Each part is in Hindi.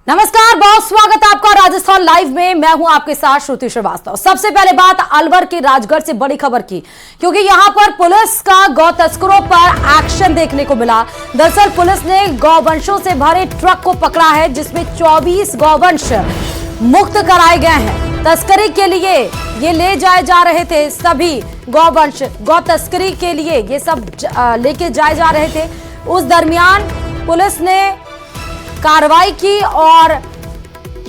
नमस्कार, बहुत स्वागत है आपका राजस्थान लाइव में। मैं हूं आपके साथ श्रुति श्रीवास्तव। सबसे पहले बात अलवर के राजगढ़ से बड़ी खबर की, क्योंकि यहां पर पुलिस का गौ तस्करों पर एक्शन देखने को मिला। दरअसल पुलिस ने गौवंशों से भरे ट्रक को पकड़ा है, जिसमें 24 गौवंश मुक्त कराए गए हैं। तस्करी के लिए ये ले जाए जा रहे थे, सभी गौवंश गौ तस्करी के लिए ये सब लेके जाए जा रहे थे। उस दरमियान पुलिस ने कार्रवाई की और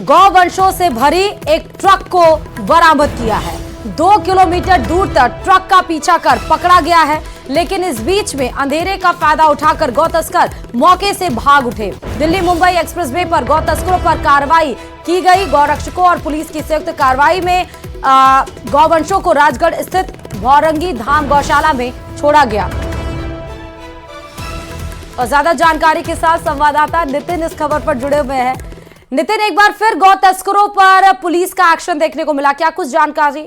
गौवंशों से भरी एक ट्रक को बरामद किया है। 2 किलोमीटर दूर तक ट्रक का पीछा कर पकड़ा गया है, लेकिन इस बीच में अंधेरे का फायदा उठाकर गौ तस्कर मौके से भाग उठे। दिल्ली मुंबई एक्सप्रेसवे पर गौ तस्करों पर कार्रवाई की गई। गौरक्षकों और पुलिस की संयुक्त कार्रवाई में गौवंशों को राजगढ़ स्थित भौरंगी धाम गौशाला में छोड़ा गया। और ज्यादा जानकारी के साथ संवाददाता नितिन इस खबर पर जुड़े हुए हैं। नितिन, एक बार फिर गौ तस्करों पर पुलिस का एक्शन देखने को मिला, क्या कुछ जानकारी?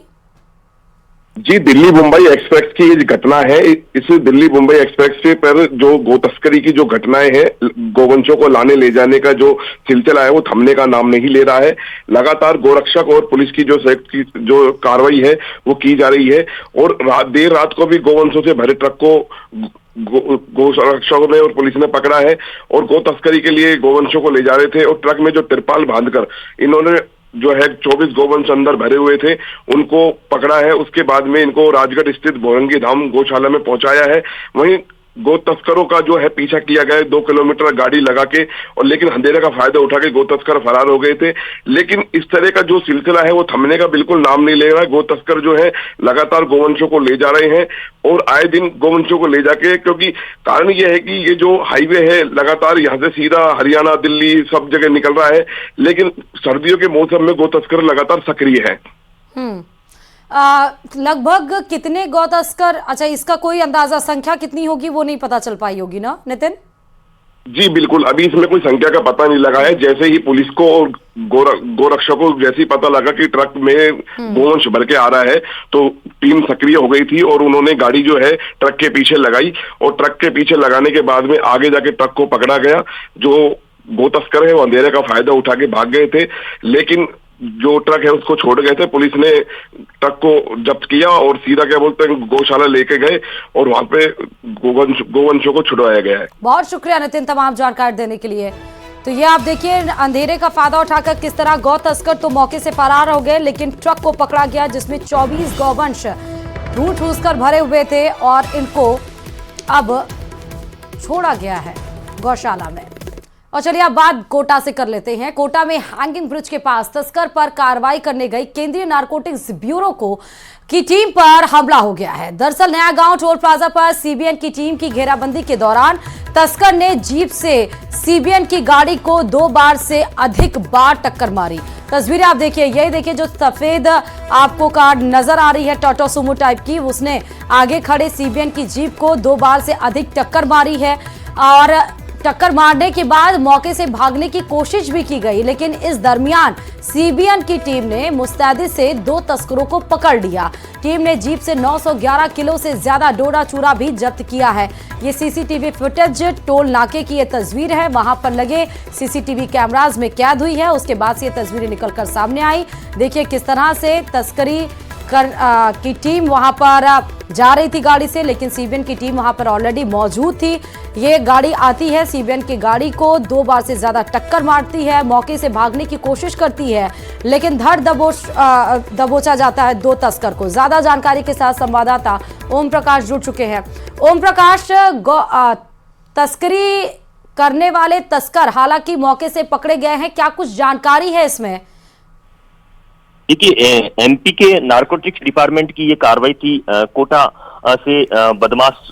जी, दिल्ली मुंबई एक्सप्रेस की ये घटना है। इस दिल्ली मुंबई एक्सप्रेस पर जो गो तस्करी की जो घटनाएं हैं, गोवंशों को लाने ले जाने का जो सिलसिला है वो थमने का नाम नहीं ले रहा है। लगातार गोरक्षक और पुलिस की जो कार्रवाई है वो की जा रही है। और देर रात को भी गोवंशों से भरे ट्रक को गौरक्षकों ने और पुलिस ने पकड़ा है और गो तस्करी के लिए गोवंशों को ले जा रहे थे। और ट्रक में जो तिरपाल बांधकर इन्होंने जो है 24 गोवंश अंदर भरे हुए थे उनको पकड़ा है। उसके बाद में इनको राजगढ़ स्थित भौरंगी धाम गौशाला में पहुंचाया है। वहीं गो तस्करों का जो है पीछा किया गया 2 किलोमीटर गाड़ी लगा के, और लेकिन अंधेरे का फायदा उठा के गो तस्कर फरार हो गए थे। लेकिन इस तरह का जो सिलसिला है वो थमने का बिल्कुल नाम नहीं ले रहा है। गो तस्कर जो है लगातार गोवंशों को ले जा रहे हैं और आए दिन गोवंशों को ले जाके, क्योंकि कारण ये है कि ये जो हाईवे है लगातार यहाँ से सीधा हरियाणा, दिल्ली सब जगह निकल रहा है। लेकिन सर्दियों के मौसम में गो तस्कर लगातार सक्रिय है। लगभग कितने गौ तस्कर, अच्छा इसका कोई अंदाजा, संख्या कितनी होगी वो नहीं पता चल पाई होगी ना नितिन? जी बिल्कुल, अभी इसमें कोई संख्या का पता नहीं लगा है। जैसे ही पुलिस को और गोरक्षकों को जैसे ही पता लगा कि ट्रक में गोवंश भर के आ रहा है तो टीम सक्रिय हो गई थी और उन्होंने गाड़ी जो है ट्रक के पीछे लगाई। और ट्रक के पीछे लगाने के बाद में आगे जाके ट्रक को पकड़ा गया। जो गो तस्कर है वो अंधेरे का फायदा उठा के भाग गए थे, लेकिन जो ट्रक है उसको छोड़ गए थे। पुलिस ने ट्रक को जब्त किया और सीधा क्या बोलते हैं गौशाला लेके गए और वहां पे गोवंशों को छुड़वाया गया है। बहुत शुक्रिया नितिन तमाम जानकारी देने के लिए। तो ये आप देखिए, अंधेरे का फायदा उठाकर किस तरह गौ तस्कर तो मौके से फरार हो गए, लेकिन ट्रक को पकड़ा गया जिसमें 24 गौवंश ठूस कर भरे हुए थे और इनको अब छोड़ा गया है गौशाला में। और चलिए अब बात कोटा से कर लेते हैं। कोटा में हैंगिंग ब्रिज के पास तस्कर पर कार्रवाई करने गई केंद्रीय नारकोटिक्स ब्यूरो की टीम पर हमला हो गया है। दरअसल नया गांव टोल प्लाजा पर सीबीएन की टीम की घेराबंदी के दौरान तस्कर ने जीप से सीबीएन की गाड़ी को 2 बार से अधिक बार टक्कर मारी। तस्वीरें आप देखिए, यही देखिए जो सफेद आपको कार नजर आ रही है टोटो सुमो टाइप की, उसने आगे खड़े सीबीएन की जीप को 2 बार से अधिक टक्कर मारी है। और टक्कर मारने के बाद मौके से भागने की कोशिश भी की गई, लेकिन इस दरमियान सीबीएन की टीम ने मुस्तैदी से 2 तस्करों को पकड़ लिया। टीम ने जीप से 911 किलो से ज्यादा डोडा चूरा भी जब्त किया है। ये सीसीटीवी फुटेज टोल नाके की ये तस्वीर है, वहां पर लगे सीसीटीवी कैमरास में कैद हुई है। उसके बाद से ये तस्वीरें निकलकर सामने आई। देखिए किस तरह से तस्करी की टीम वहां पर जा रही थी गाड़ी से, लेकिन सीबीएन की टीम वहां पर ऑलरेडी मौजूद थी। ये गाड़ी आती है, सीबीएन की गाड़ी को 2 बार से ज्यादा टक्कर मारती है, मौके से भागने की कोशिश करती है, लेकिन धड़ दबोचा जाता है 2 तस्कर को। ज्यादा जानकारी के साथ संवाददाता ओम प्रकाश जुड़ चुके हैं। ओम प्रकाश, तस्करी करने वाले तस्कर हालांकि मौके से पकड़े गए हैं, क्या कुछ जानकारी है इसमें? देखिए, एमपी के नारकोटिक्स डिपार्टमेंट की ये कार्रवाई थी। कोटा से बदमाश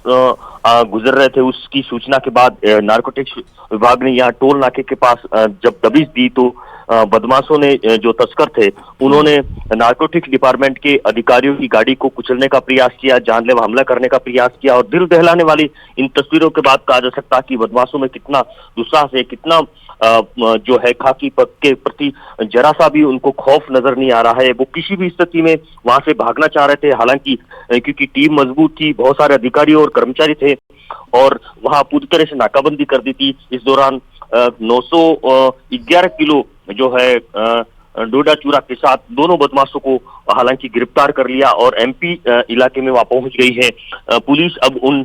गुजर रहे थे, उसकी सूचना के बाद नारकोटिक्स विभाग ने यहाँ टोल नाके के पास जब दबिश दी तो बदमाशों ने, जो तस्कर थे, उन्होंने नारकोटिक्स डिपार्टमेंट के अधिकारियों की गाड़ी को कुचलने का प्रयास किया, जानलेवा हमला करने का प्रयास किया। और दिल दहलाने वाली इन तस्वीरों के बाद कहा जा सकता है कि बदमाशों में कितना दुस्साहस है, कितना जो है खाकी पग के प्रति जरा सा भी उनको खौफ नजर नहीं आ रहा है। वो किसी भी स्थिति में वहां से भागना चाह रहे थे, हालांकि क्योंकि टीम मजबूत थी, बहुत सारे अधिकारी और कर्मचारी थे और वहां पूरी तरह से नाकाबंदी कर दी थी। इस दौरान 911 किलो जो है डोडा चूरा के साथ दोनों बदमाशों को हालांकि गिरफ्तार कर लिया और एमपी इलाके में वहां पहुंच गई है पुलिस। अब उन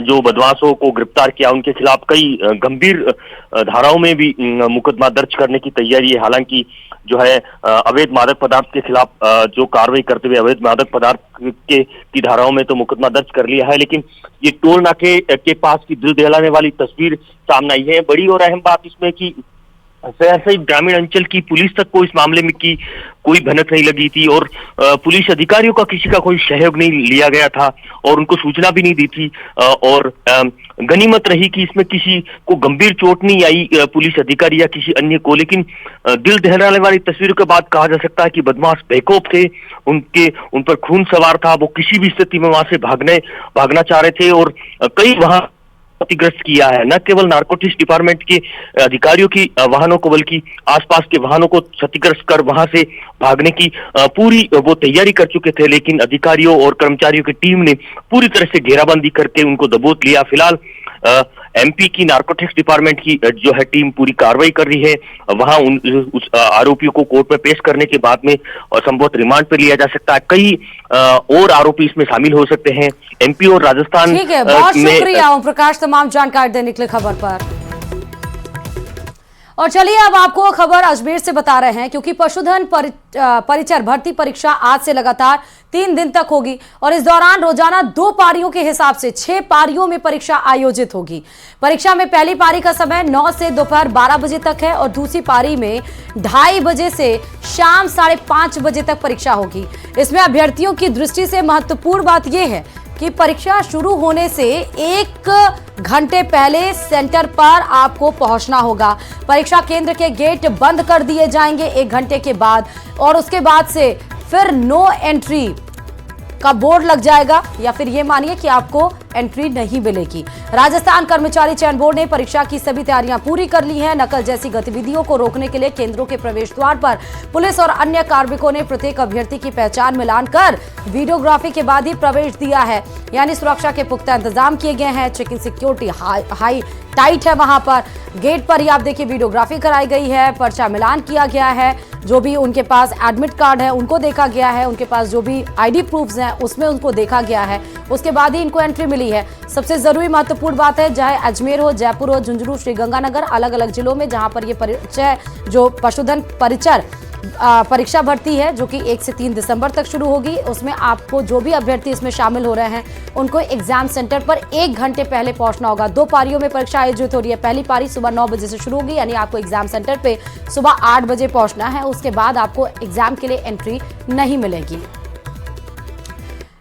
जो बदमाशों को गिरफ्तार किया उनके खिलाफ कई गंभीर धाराओं में भी मुकदमा दर्ज करने की तैयारी है। हालांकि जो है अवैध मादक पदार्थ के खिलाफ जो कार्रवाई करते हुए अवैध मादक पदार्थ की धाराओं में तो मुकदमा दर्ज कर लिया है, लेकिन ये टोल नाके के पास की दिल दहलाने वाली तस्वीर सामने आई है। बड़ी और अहम बात इसमें कि सहरसा ग्रामीण अंचल की पुलिस तक को इस मामले में की कोई भनक नहीं लगी थी और पुलिस अधिकारियों का किसी का कोई सहयोग नहीं लिया गया था और उनको सूचना भी नहीं दी थी और गनीमत रही कि इसमें किसी को गंभीर चोट नहीं आई पुलिस अधिकारी या किसी अन्य को। लेकिन दिल दहलाने वाली तस्वीरों के बाद कहा जा सकता है कि बदमाश बेखौफ थे, उन पर खून सवार था, वो किसी भी स्थिति में वहां से भागना चाह रहे थे और कई वहां क्षतिग्रस्त किया है। न केवल नारकोटिक्स डिपार्टमेंट के अधिकारियों की वाहनों को बल्कि आसपास के वाहनों को क्षतिग्रस्त कर वहां से भागने की पूरी वो तैयारी कर चुके थे, लेकिन अधिकारियों और कर्मचारियों की टीम ने पूरी तरह से घेराबंदी करके उनको दबोच लिया। फिलहाल एमपी की नारकोटिक्स डिपार्टमेंट की जो है टीम पूरी कार्रवाई कर रही है। वहां उस आरोपियों को कोर्ट में पेश करने के बाद में संभवत रिमांड पर लिया जा सकता है। कई और आरोपी इसमें शामिल हो सकते हैं। एमपी और राजस्थान ठीक है, बहुत शुक्रिया ओम प्रकाश तमाम जानकारी देने के लिए खबर पर। और चलिए अब आपको खबर अजमेर से बता रहे हैं, क्योंकि पशुधन परिचर भर्ती परीक्षा आज से लगातार 3 दिन तक होगी और इस दौरान रोजाना 2 पारियों के हिसाब से 6 पारियों में परीक्षा आयोजित होगी। परीक्षा में पहली पारी का समय 9 से दोपहर 12 बजे तक है और दूसरी पारी में 2:30 बजे से शाम 5:30 बजे तक परीक्षा होगी। इसमें अभ्यर्थियों की दृष्टि से महत्वपूर्ण बात यह है कि परीक्षा शुरू होने से 1 घंटे पहले सेंटर पर आपको पहुंचना होगा। परीक्षा केंद्र के गेट बंद कर दिए जाएंगे 1 घंटे के बाद और उसके बाद से फिर नो एंट्री का बोर्ड लग जाएगा या फिर ये मानिए कि आपको एंट्री नहीं मिलेगी। राजस्थान कर्मचारी चयन बोर्ड ने परीक्षा की सभी तैयारियां पूरी कर ली हैं। नकल जैसी गतिविधियों को रोकने के लिए केंद्रों के प्रवेश द्वार पर पुलिस और अन्य कार्मिकों ने प्रत्येक अभ्यर्थी की पहचान मिलान कर वीडियोग्राफी के बाद ही प्रवेश दिया है, यानी सुरक्षा के पुख्ता इंतजाम किए गए हैं। चेकिंग सिक्योरिटी हाई टाइट है। वहां पर गेट पर ही आप देखिए वीडियोग्राफी कराई गई है, पर्चा मिलान किया गया है, जो भी उनके पास एडमिट कार्ड है उनको देखा गया है, उनके पास जो भी आईडी प्रूफ्स हैं उसमें उनको देखा गया है, उसके बाद ही इनको एंट्री मिली है। सबसे जरूरी महत्वपूर्ण बात है, चाहे अजमेर हो, जयपुर हो, झुंझुनू, श्रीगंगानगर, अलग अलग जिलों में जहां पर ये परिचय जो पशुधन परिचर परीक्षा भर्ती है जो कि 1 से 3 दिसंबर तक शुरू होगी, उसमें आपको जो भी अभ्यर्थी इसमें शामिल हो रहे हैं उनको एग्जाम सेंटर पर 1 घंटे पहले पहुंचना होगा। 2 पारियों में परीक्षा आयोजित हो रही है। पहली पारी सुबह 9 बजे से शुरू होगी, यानी आपको एग्जाम सेंटर पे सुबह 8 बजे पहुंचना है। उसके बाद आपको एग्जाम के लिए एंट्री नहीं मिलेगी।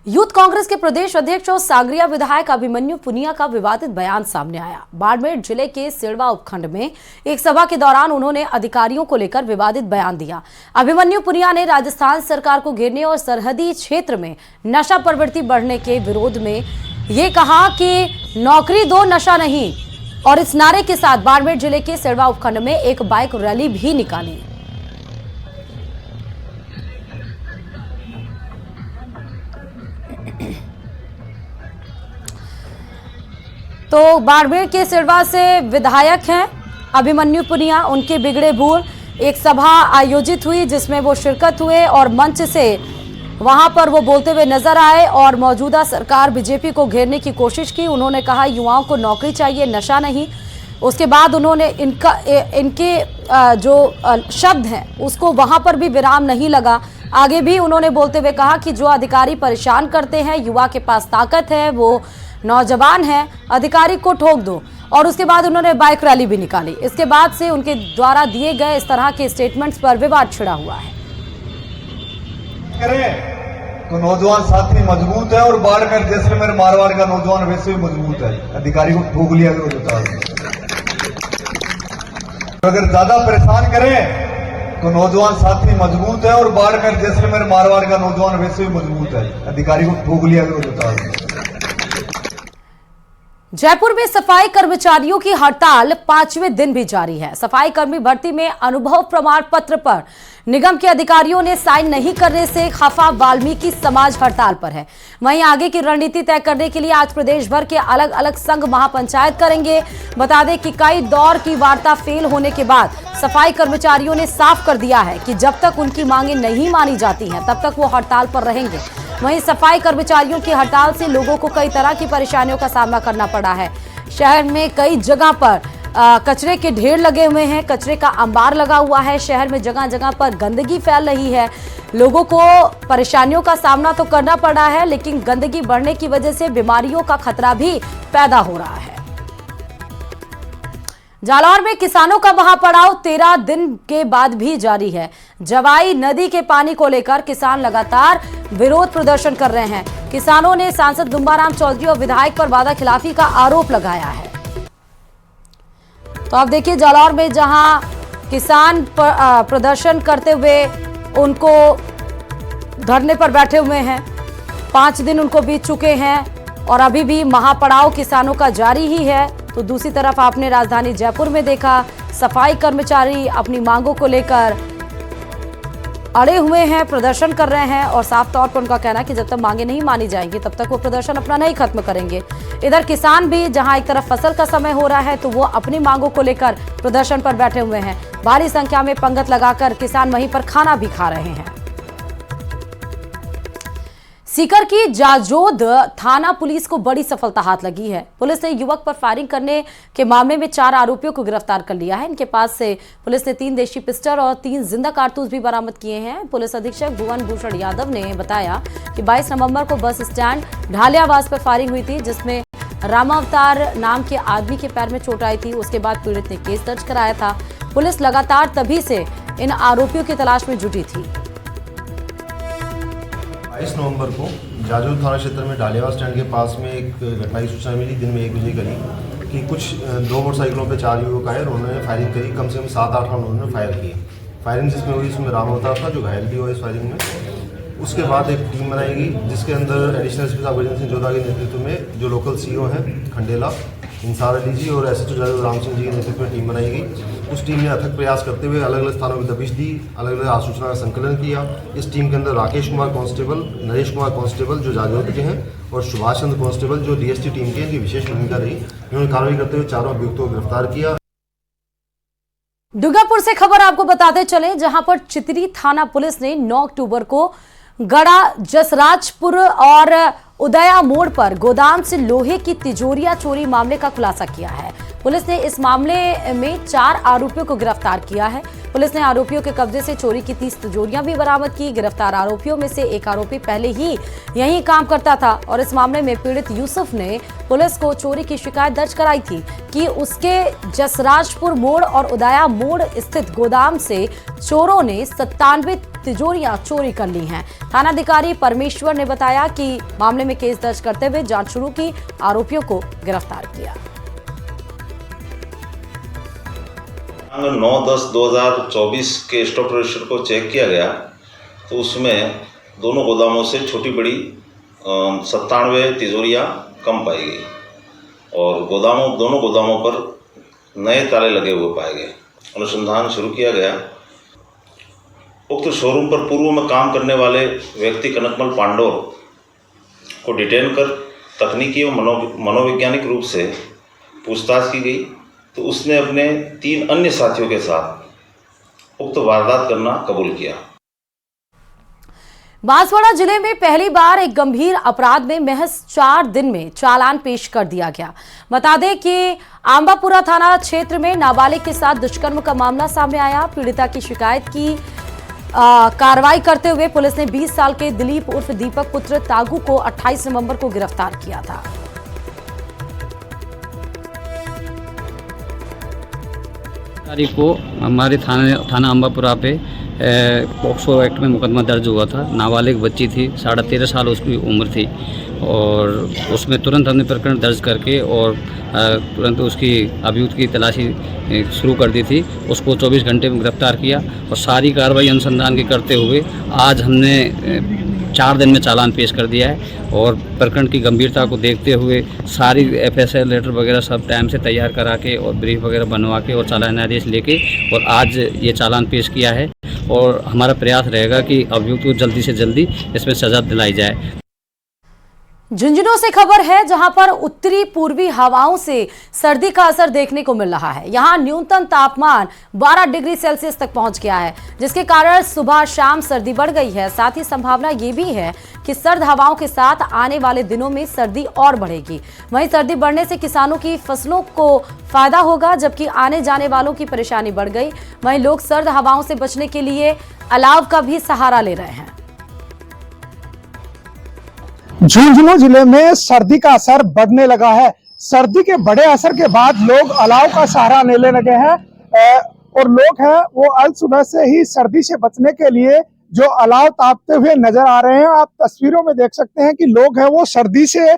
यूथ कांग्रेस के प्रदेश अध्यक्ष और सागरिया विधायक अभिमन्यु पुनिया का विवादित बयान सामने आया। बाड़मेर जिले के सिड़वा उपखंड में एक सभा के दौरान उन्होंने अधिकारियों को लेकर विवादित बयान दिया। अभिमन्यु पुनिया ने राजस्थान सरकार को घेरने और सरहदी क्षेत्र में नशा प्रवृत्ति बढ़ने के विरोध में ये कहा कि नौकरी दो, नशा नहीं, और इस नारे के साथ बाड़मेर जिले के सिड़वा उपखंड में एक बाइक रैली भी निकाली। तो बाड़मेर के सिड़वा से विधायक हैं अभिमन्यु पुनिया, उनके बिगड़े भूल एक सभा आयोजित हुई जिसमें वो शिरकत हुए और मंच से वहां पर वो बोलते हुए नजर आए और मौजूदा सरकार बीजेपी को घेरने की कोशिश की। उन्होंने कहा युवाओं को नौकरी चाहिए, नशा नहीं। उसके बाद उन्होंने इनके जो शब्द हैं उसको वहां पर भी विराम नहीं लगा। आगे भी उन्होंने बोलते हुए कहा कि जो अधिकारी परेशान करते हैं, युवा के पास ताकत है, वो नौजवान है, अधिकारी को ठोक दो। और उसके बाद उन्होंने बाइक रैली भी निकाली। इसके बाद से उनके द्वारा दिए गए इस तरह के स्टेटमेंट्स पर विवाद छिड़ा हुआ है। तो नौजवान साथी मजबूत है और बाड़मेर जैसलमेर मारवाड़ का नौजवान वैसे भी मजबूत है। अधिकारी को ठोक लिया अगर ज्यादा परेशान करें तो नौजवान साथी मजबूत है और बाड़मेर जैसलमेर मारवाड़ का नौजवान वैसे भी मजबूत है। अधिकारी को ठोक लिया जयपुर में सफाई कर्मचारियों की हड़ताल 5वें दिन भी जारी है। सफाई कर्मी भर्ती में अनुभव प्रमाण पत्र पर निगम के अधिकारियों ने साइन नहीं करने से खफा वाल्मीकि समाज हड़ताल पर है। वहीं आगे की रणनीति तय करने के लिए आज प्रदेश भर के अलग अलग संघ महापंचायत करेंगे। बता दें कि कई दौर की वार्ता फेल होने के बाद सफाई कर्मचारियों ने साफ कर दिया है कि जब तक उनकी मांगे नहीं मानी जाती हैं तब तक वो हड़ताल पर रहेंगे। वहीं सफाई कर्मचारियों की हड़ताल से लोगों को कई तरह की परेशानियों का सामना करना पड़ा है। शहर में कई जगह पर कचरे के ढेर लगे हुए हैं, कचरे का अंबार लगा हुआ है। शहर में जगह जगह पर गंदगी फैल रही है। लोगों को परेशानियों का सामना तो करना पड़ा है, लेकिन गंदगी बढ़ने की वजह से बीमारियों का खतरा भी पैदा हो रहा है। जालौर में किसानों का महापड़ाव 13 दिन के बाद भी जारी है। जवाई नदी के पानी को लेकर किसान लगातार विरोध प्रदर्शन कर रहे हैं। किसानों ने सांसद दुम्बाराम चौधरी और विधायक पर वादा खिलाफी का आरोप लगाया है। तो आप देखिए जालौर में जहां किसान प्रदर्शन करते हुए उनको धरने पर बैठे हुए हैं, 5 दिन उनको बीत चुके हैं और अभी भी महापड़ाव किसानों का जारी ही है। तो दूसरी तरफ आपने राजधानी जयपुर में देखा, सफाई कर्मचारी अपनी मांगों को लेकर अड़े हुए हैं, प्रदर्शन कर रहे हैं और साफ तौर पर उनका कहना है कि जब तक मांगे नहीं मानी जाएंगी तब तक वो प्रदर्शन अपना नहीं खत्म करेंगे। इधर किसान भी जहां एक तरफ फसल का समय हो रहा है तो वो अपनी मांगों को लेकर प्रदर्शन पर बैठे हुए हैं। भारी संख्या में पंगत लगाकर किसान वहीं पर खाना भी खा रहे हैं। सीकर की जाजोद थाना पुलिस को बड़ी सफलता हाथ लगी है। पुलिस ने युवक पर फायरिंग करने के मामले में 4 आरोपियों को गिरफ्तार कर लिया है। इनके पास से पुलिस ने 3 देशी पिस्टल और 3 जिंदा कारतूस भी बरामद किए हैं। पुलिस अधीक्षक भुवन भूषण यादव ने बताया कि 22 नवंबर को बस स्टैंड ढालियावास पर फायरिंग हुई थी, जिसमें रामावतार नाम के आदमी के पैर में चोट आई थी। उसके बाद पीड़ित ने केस दर्ज कराया था। पुलिस लगातार तभी से इन आरोपियों की तलाश में जुटी थी। 22 नवंबर को जाजोद थाना क्षेत्र में ढालियावास स्टैंड के पास में एक घटना की सूचना मिली दिन में 1 बजे करीब कि कुछ 2 मोटरसाइकिलों पे 4 युवक आए और उन्होंने फायरिंग करी। कम से कम 7-8 राउंड उन्होंने फायर किए। फायरिंग जिसमें हुई उसमें राम अवतार था जो घायल भी हुआ इस फायरिंग में। उसके बाद एक टीम बनाई गई जिसके अंदर एडिशनल एसपी साहब गजेंद्र सिंह जोधा के नेतृत्व में जो लोकल सीओ हैं खंडेला इंसार अली जी और एसएचओ जादव राम सिंह जी के नेतृत्व में टीम बनाई गई। उस टीम ने अथक प्रयास करते हुए अलग अलग स्थानों में दबिश दी, अलग अलग आसूचना का संकलन किया। इस टीम के अंदर राकेश कुमार कांस्टेबल, नरेश कुमार कांस्टेबल जो जाजौर के हैं और सुभाष चंद्र कांस्टेबल जो डीएसटी टीम के, इनकी विशेष भूमिका रही। इन्होंने कार्रवाई करते हुए 4 अभियुक्तों को गिरफ्तार किया। दुर्गापुर से खबर आपको बताते चले, जहां पर चितरी थाना पुलिस ने 9 अक्टूबर को गड़ा जसराजपुर और उदया मोड़ पर गोदाम से लोहे की तिजोरियां चोरी मामले का खुलासा किया है। पुलिस ने इस मामले में 4 आरोपियों को गिरफ्तार किया है। पुलिस ने आरोपियों के कब्जे से चोरी की 30 तिजोरियां भी बरामद की। गिरफ्तार आरोपियों में से एक आरोपी पहले ही यहीं काम करता था और इस मामले में पीड़ित यूसुफ ने पुलिस को चोरी की शिकायत दर्ज कराई थी कि उसके जसराजपुर मोड़ और उदया मोड़ स्थित गोदाम से चोरों ने 97 तिजोरियां चोरी कर ली हैं। थानाधिकारी परमेश्वर ने बताया कि मामले में केस दर्ज करते हुए जांच शुरू की, आरोपियों को गिरफ्तार किया। 9/10/2024 के स्टॉक रजिस्टर को चेक किया गया तो उसमें दोनों गोदामों से छोटी बड़ी 97 तिजोरियां कम पाई गई और दोनों गोदामों पर नए ताले लगे हुए पाए गए। अनुसंधान शुरू किया गया। उक्त शोरूम पर पूर्व में काम करने वाले व्यक्ति कनकमल पांडोर को डिटेन कर तकनीकी और मनोवैज्ञानिक रूप से पूछताछ की गई तो उसने अपने 3 अन्य साथियों के साथ उक्त वारदात करना कबूल किया। बांसवाड़ा जिले में पहली बार एक गंभीर अपराध में महज 4 दिन में चालान पेश कर दिया गया। बता दें कि आंबापुरा थाना क्षेत्र में नाबालिग के साथ दुष्कर्म का मामला सामने आया। पीड़िता की शिकायत की कार्रवाई करते हुए पुलिस ने 20 साल के दिलीप उर्फ दीपक पुत्र तागू को 28 नवंबर को गिरफ्तार किया था। तारीख को हमारे थाना अम्बापुरा पे पॉक्सो एक्ट में मुकदमा दर्ज हुआ था। नाबालिग बच्ची थी, 13.5 साल उसकी उम्र थी और उसमें तुरंत हमने प्रकरण दर्ज करके और तुरंत उसकी अभियुक्त की तलाशी शुरू कर दी थी। उसको 24 घंटे में गिरफ्तार किया और सारी कार्रवाई अनुसंधान की करते हुए आज हमने 4 दिन में चालान पेश कर दिया है। और प्रकरण की गंभीरता को देखते हुए सारी FSL लेटर वगैरह सब टाइम से तैयार करा के और ब्रीफ वगैरह बनवा के और चालान आदेश लेके और आज ये चालान पेश किया है। और हमारा प्रयास रहेगा कि अभियुक्त को जल्दी से जल्दी इसमें सजा दिलाई जाए। झुंझुनू से खबर है जहां पर उत्तरी पूर्वी हवाओं से सर्दी का असर देखने को मिल रहा है। यहां न्यूनतम तापमान 12 डिग्री सेल्सियस तक पहुंच गया है, जिसके कारण सुबह शाम सर्दी बढ़ गई है। साथ ही संभावना ये भी है कि सर्द हवाओं के साथ आने वाले दिनों में सर्दी और बढ़ेगी। वहीं सर्दी बढ़ने से किसानों की फसलों को फायदा होगा, जबकि आने जाने वालों की परेशानी बढ़ गई। वहीं लोग सर्द हवाओं से बचने के लिए अलाव का भी सहारा ले रहे हैं। झुंझुनू जिले में सर्दी का असर बढ़ने लगा है। सर्दी के बड़े असर के बाद लोग अलाव का सहारा लेने लगे हैं और लोग हैं वो अल सुबह से ही सर्दी से बचने के लिए जो अलाव तापते हुए नजर आ रहे हैं। आप तस्वीरों में देख सकते हैं कि लोग हैं वो सर्दी से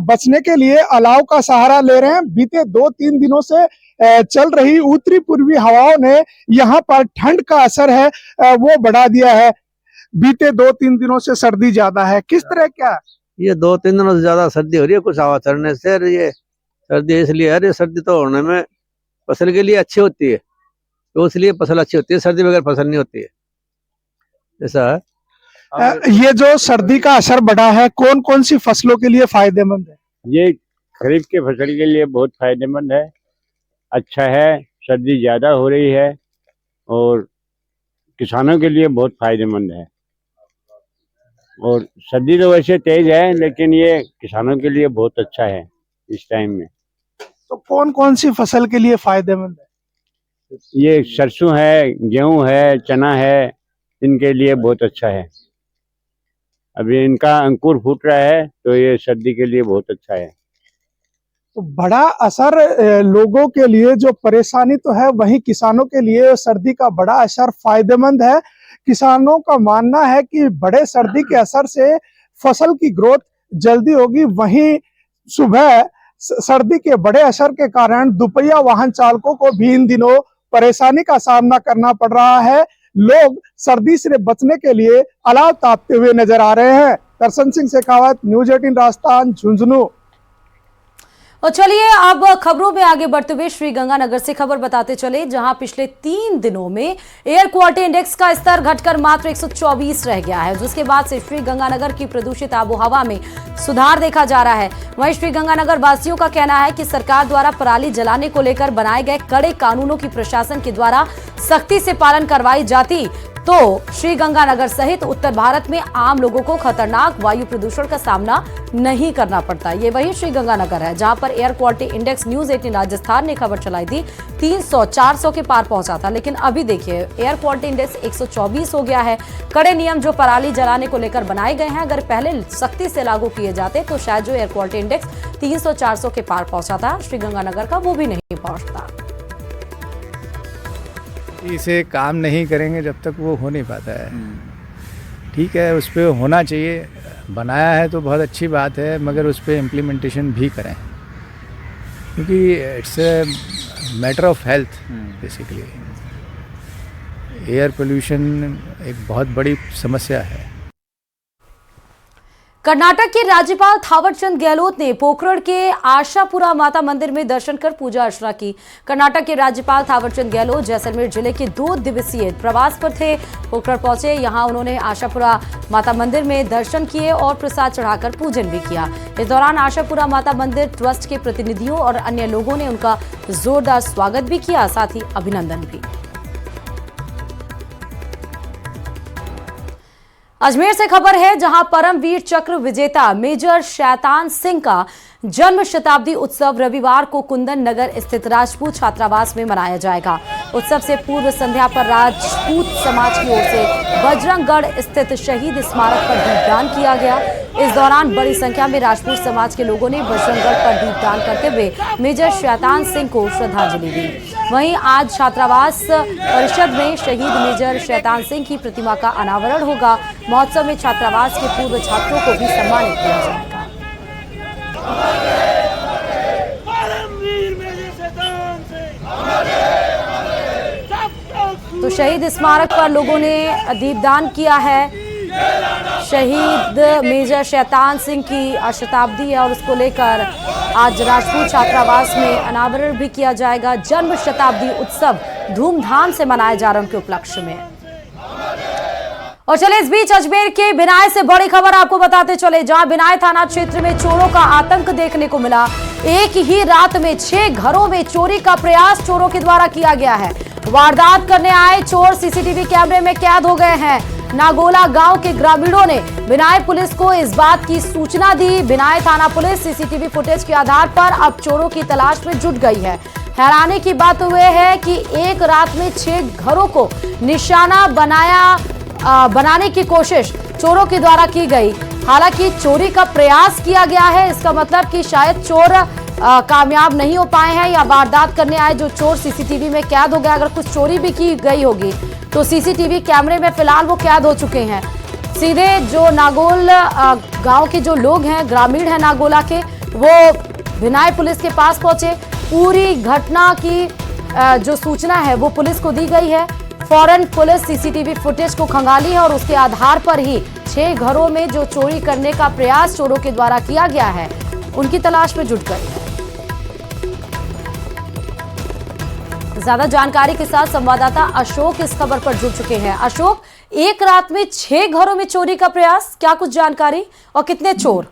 बचने के लिए अलाव का सहारा ले रहे हैं। बीते 2-3 दिनों से चल रही उत्तरी पूर्वी हवाओं ने यहाँ पर ठंड का असर है वो बढ़ा दिया है। बीते 2-3 दिनों से सर्दी ज्यादा है। किस तरह क्या ये 2-3 दिनों से ज्यादा सर्दी हो रही है, कुछ हवा चढ़ने से। ये सर्दी इसलिए है, सर्दी तो होने में फसल के लिए अच्छी होती है, तो इसलिए फसल अच्छी होती है। सर्दी बगैर फसल नहीं होती है, ऐसा है। ये जो सर्दी का असर बढ़ा है, कौन कौन सी फसलों के लिए फायदेमंद है? ये खरीफ के फसल के लिए बहुत फायदेमंद है, अच्छा है। सर्दी ज्यादा हो रही है और किसानों के लिए बहुत फायदेमंद है। और सर्दी तो वैसे तेज है, लेकिन ये किसानों के लिए बहुत अच्छा है इस टाइम में। तो कौन कौन सी फसल के लिए फायदेमंद है? ये सरसों है, गेहूं है, चना है, इनके लिए बहुत अच्छा है। अभी इनका अंकुर फूट रहा है, तो ये सर्दी के लिए बहुत अच्छा है। तो बड़ा असर लोगों के लिए जो परेशानी तो है, वहीं किसानों के लिए सर्दी का बड़ा असर फायदेमंद है। किसानों का मानना है कि बड़े सर्दी के असर से फसल की ग्रोथ जल्दी होगी। वहीं सुबह सर्दी के बड़े असर के कारण दुपहिया वाहन चालकों को भी इन दिनों परेशानी का सामना करना पड़ रहा है। लोग सर्दी से बचने के लिए अलाव तापते हुए नजर आ रहे हैं। दर्शन सिंह शेखावत, न्यूज़ 18 राजस्थान, झुंझुनू। और चलिए अब खबरों में आगे बढ़ते हुए श्रीगंगानगर से खबर बताते चले, जहां पिछले 3 दिनों में एयर क्वालिटी इंडेक्स का स्तर घटकर मात्र 124 रह गया है, जिसके बाद से श्रीगंगानगर की प्रदूषित आबोहवा में सुधार देखा जा रहा है। वहीं श्रीगंगानगर वासियों का कहना है कि सरकार द्वारा पराली जलाने को लेकर बनाए गए कड़े कानूनों की प्रशासन के द्वारा सख्ती से पालन करवाई जाती तो श्रीगंगानगर सहित उत्तर भारत में आम लोगों को खतरनाक वायु प्रदूषण का सामना नहीं करना पड़ता। ये वही श्रीगंगानगर है जहां पर air quality index news 18 Rajasthan ने खबर चलाई थी 300-400 के पार पहुंचा था, लेकिन अभी देखिए एयर क्वालिटी इंडेक्स 124 हो गया है। कड़े नियम जो पराली जलाने को लेकर बनाए गए हैं, अगर पहले सख्ती से लागू किए जाते तो शायद जो एयर क्वालिटी इंडेक्स 300-400 के पार पहुंचा था श्रीगंगानगर का, वो भी नहीं पहुंचता। इसे काम नहीं करेंगे जब तक वो हो नहीं पाता है। ठीक है, उस पर होना चाहिए, बनाया है तो बहुत अच्छी बात है, मगर उस पर इम्प्लीमेंटेशन भी करें, क्योंकि it's a matter of health basically. Air pollution एक बहुत बड़ी समस्या है। कर्नाटक के राज्यपाल थावरचंद गहलोत ने पोखरण के आशापुरा माता मंदिर में दर्शन कर पूजा अर्चना की। कर्नाटक के राज्यपाल थावरचंद गहलोत जैसलमेर जिले के 2 दिवसीय प्रवास पर थे। पोखरण पहुंचे, यहां उन्होंने आशापुरा माता मंदिर में दर्शन किए और प्रसाद चढ़ाकर पूजन भी किया। इस दौरान आशापुरा माता मंदिर ट्रस्ट के प्रतिनिधियों और अन्य लोगों ने उनका जोरदार स्वागत भी किया, साथ ही अभिनंदन भी। अजमेर से खबर है, जहां परमवीर चक्र विजेता मेजर शैतान सिंह का जन्म शताब्दी उत्सव रविवार को कुंदन नगर स्थित राजपूत छात्रावास में मनाया जाएगा। उत्सव से पूर्व संध्या पर राजपूत समाज की ओर से बजरंगगढ़ स्थित शहीद स्मारक पर दीपदान किया गया। इस दौरान बड़ी संख्या में राजपूत समाज के लोगों ने बजरंगगढ़ पर दीपदान करते हुए मेजर शैतान सिंह को श्रद्धांजलि दी। वहीं आज छात्रावास परिषद में शहीद मेजर शैतान सिंह की प्रतिमा का अनावरण होगा। महोत्सव में छात्रावास के पूर्व छात्रों को भी सम्मानित किया जाएगा। तो शहीद स्मारक पर लोगों ने दीपदान किया है। शहीद मेजर शैतान सिंह की शताब्दी है और उसको लेकर आज राजपूत छात्रावास में अनावरण भी किया जाएगा। जन्म शताब्दी उत्सव धूमधाम से मनाया जा रहा है उनके उपलक्ष्य में। और चले इस बीच अजमेर के बिनाय से बड़ी खबर आपको बताते चले, जहां बिनाय थाना क्षेत्र में चोरों का आतंक देखने को मिला। एक ही रात में 6 घरों में चोरी का प्रयास चोरों के द्वारा किया गया है। वारदात करने आए चोर सीसीटीवी कैमरे में कैद हो गए हैं। नागोला गांव के ग्रामीणों ने बिनाय पुलिस को इस बात की सूचना दी। बिनाय थाना पुलिस सीसीटीवी फुटेज के आधार पर अब चोरों की तलाश में जुट गई है। हैरानी की बात यह है कि एक रात में 6 घरों को निशाना बनाने की कोशिश चोरों के द्वारा की गई। हालांकि चोरी का प्रयास किया गया है, इसका मतलब कि शायद चोर कामयाब नहीं हो पाए हैं या वारदात करने आए जो चोर सीसीटीवी में कैद हो गए। अगर कुछ चोरी भी की गई होगी तो सीसीटीवी कैमरे में फिलहाल वो कैद हो चुके हैं। सीधे जो नागोल गांव के जो लोग हैं, ग्रामीण हैं नागोला के, वो बिनाय पुलिस के पास पहुंचे। पूरी घटना की जो सूचना है वो पुलिस को दी गई है। फौरन पुलिस सीसीटीवी फुटेज को खंगाली है और उसके आधार पर ही 6 घरों में जो चोरी करने का प्रयास चोरों के द्वारा किया गया है उनकी तलाश में जुट गई है। ज्यादा जानकारी के साथ संवाददाता अशोक इस खबर पर जुड़ चुके हैं। अशोक, एक रात में 6 घरों में चोरी का प्रयास, क्या कुछ जानकारी और कितने चोर?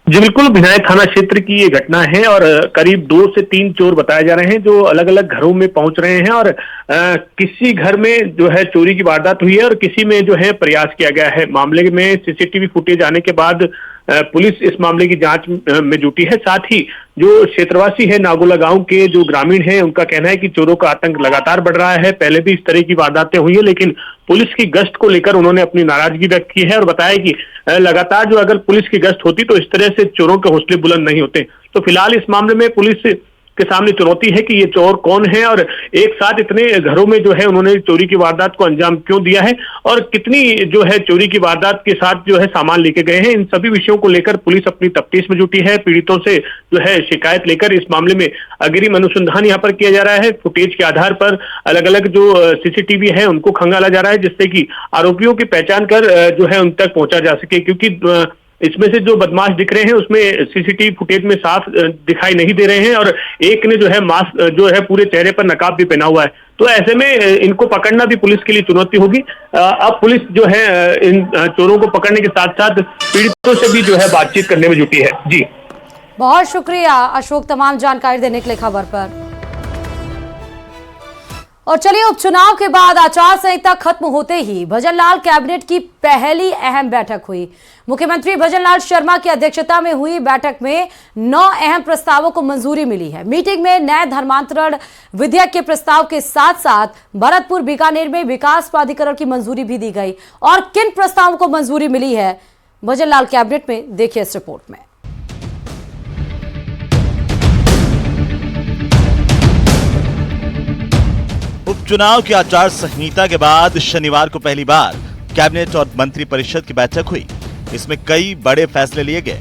जी बिल्कुल, बिनाय थाना क्षेत्र की ये घटना है और करीब 2 से 3 चोर बताए जा रहे हैं जो अलग अलग घरों में पहुंच रहे हैं और किसी घर में जो है चोरी की वारदात हुई है और किसी में जो है प्रयास किया गया है। मामले में सीसीटीवी फुटेज आने के बाद पुलिस इस मामले की जांच में जुटी है। साथ ही जो क्षेत्रवासी है नागोला गांव के जो ग्रामीण हैं उनका कहना है कि चोरों का आतंक लगातार बढ़ रहा है। पहले भी इस तरह की वारदातें हुई है लेकिन पुलिस की गश्त को लेकर उन्होंने अपनी नाराजगी व्यक्त की है और बताया कि लगातार जो अगर पुलिस की गश्त होती तो इस तरह से चोरों के हौसले बुलंद नहीं होते। तो फिलहाल इस मामले में पुलिस के सामने चुनौती है कि ये चोर कौन है और एक साथ इतने घरों में जो है उन्होंने चोरी की वारदात को अंजाम क्यों दिया है और कितनी जो है चोरी की वारदात के साथ जो है सामान लेके गए हैं। इन सभी विषयों को लेकर पुलिस अपनी तफ्तीश में जुटी है। पीड़ितों से जो है शिकायत लेकर इस मामले में अग्रिम अनुसंधान यहाँ पर किया जा रहा है। फुटेज के आधार पर अलग अलग जो सीसीटीवी है उनको खंगाला जा रहा है जिससे कि आरोपियों की पहचान कर जो है उन तक पहुंचा जा सके, क्योंकि इसमें से जो बदमाश दिख रहे हैं उसमें सीसीटीवी फुटेज में साफ दिखाई नहीं दे रहे हैं और एक ने जो है मास्क जो है पूरे चेहरे पर नकाब भी पहना हुआ है। तो ऐसे में इनको पकड़ना भी पुलिस के लिए चुनौती होगी। अब पुलिस जो है इन चोरों को पकड़ने के साथ साथ पीड़ितों से भी जो है बातचीत करने में जुटी है। जी बहुत शुक्रिया अशोक तमाम जानकारी देने के लिए खबर पर। और चलिए, उपचुनाव के बाद आचार संहिता खत्म होते ही भजनलाल कैबिनेट की पहली अहम बैठक हुई। मुख्यमंत्री भजनलाल शर्मा की अध्यक्षता में हुई बैठक में 9 अहम प्रस्तावों को मंजूरी मिली है। मीटिंग में नए धर्मांतरण विधेयक के प्रस्ताव के साथ साथ भरतपुर बीकानेर में विकास प्राधिकरण की मंजूरी भी दी गई। और किन प्रस्तावों को मंजूरी मिली है भजनलाल कैबिनेट में, देखिए इस रिपोर्ट में। उपचुनाव की आचार संहिता के बाद शनिवार को पहली बार कैबिनेट और मंत्री परिषद की बैठक हुई। इसमें कई बड़े फैसले लिए गए।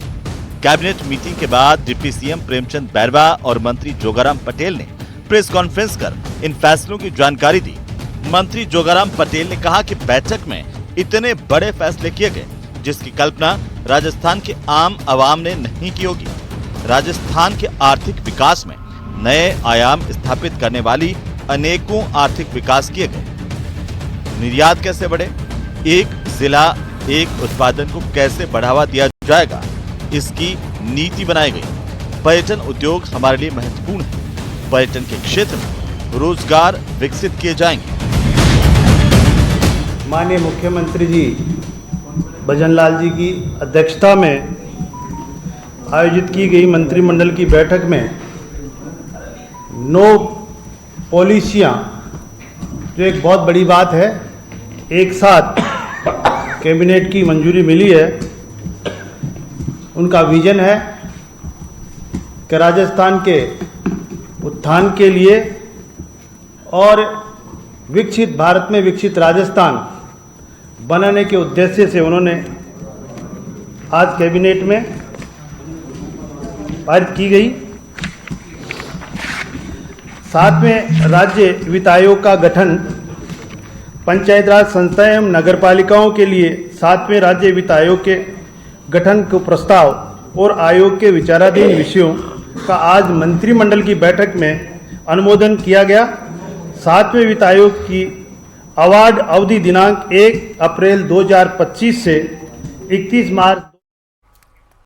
कैबिनेट मीटिंग के बाद डिप्टी सीएम प्रेमचंद बैरवा और मंत्री जोगाराम पटेल ने प्रेस कॉन्फ्रेंस कर इन फैसलों की जानकारी दी। मंत्री जोगाराम पटेल ने कहा कि बैठक में इतने बड़े फैसले किए गए जिसकी कल्पना राजस्थान के आम आवाम ने नहीं की होगी। राजस्थान के आर्थिक विकास में नए आयाम स्थापित करने वाली अनेकों आर्थिक विकास किए गए। निर्यात कैसे बढ़े, एक जिला एक उत्पादन को कैसे बढ़ावा दिया जाएगा, इसकी नीति बनाई गई। पर्यटन उद्योग हमारे लिए महत्वपूर्ण है। पर्यटन के क्षेत्र में रोजगार विकसित किए जाएंगे। माननीय मुख्यमंत्री जी भजनलाल जी की अध्यक्षता में आयोजित की गई मंत्रिमंडल की बैठक में 9 पॉलिसियां, जो एक बहुत बड़ी बात है, एक साथ कैबिनेट की मंजूरी मिली है। उनका विजन है कि राजस्थान के उत्थान के लिए और विकसित भारत में विकसित राजस्थान बनाने के उद्देश्य से उन्होंने आज कैबिनेट में पारित की गई। साथ में राज्य वित्त आयोग का गठन पंचायत राज संस्थाएं एवं नगर पालिकाओं के लिए 7वें राज्य वित्त आयोग के गठन को प्रस्ताव और आयोग के विचाराधीन विषयों का आज मंत्रिमंडल की बैठक में अनुमोदन किया गया। 7वें वित्त आयोग की अवार्ड अवधि दिनांक 1 अप्रैल 2025 से 31 मार्च